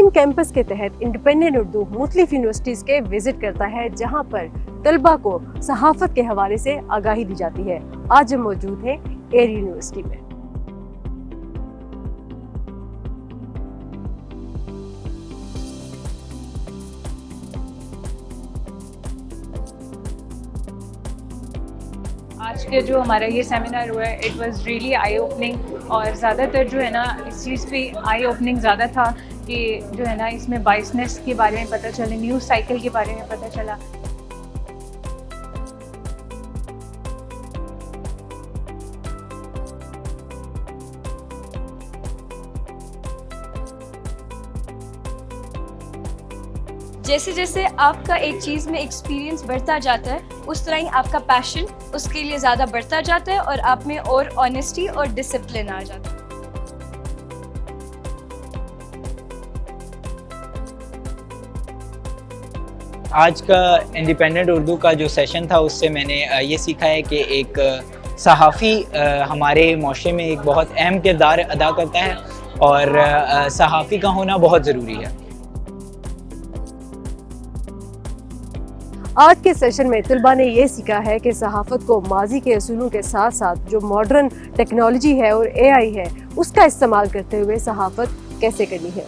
Dream campus के तहत independent Urdu मुख्तलिफ यूनिवर्सिटीज के विजिट करता है, जहां पर तलबा को सहाफत के हवाले से आगाही दी जाती है। आज हम मौजूद हैं एयर यूनिवर्सिटी में। आज के जो हमारा ये सेमिनार हुआ है, it was really I opening, और ज़्यादातर जो है ना इस चीज़ पे आई ओपनिंग ज़्यादा था कि जो है ना इसमें बाइसनेस के बारे में पता चले, न्यूज़ साइकिल के बारे में पता चला। जैसे जैसे आपका एक चीज़ में एक्सपीरियंस बढ़ता जाता है, उस तरह ही आपका पैशन उसके लिए ज़्यादा बढ़ता जाता है और आप में और ऑनेस्टी और डिसिप्लिन आ जाता है। आज का इंडिपेंडेंट उर्दू का जो सेशन था उससे मैंने ये सीखा है कि एक सहाफ़ी हमारे माशरे में एक बहुत अहम किरदार अदा करता है और सहाफ़ी का होना बहुत ज़रूरी है। आज के सेशन में तलबा ने ये सीखा है कि सहाफ़त को माजी के असूलों के साथ साथ जो मॉडर्न टेक्नोलॉजी है और AI है उसका इस्तेमाल करते हुए सहाफ़त कैसे करनी है।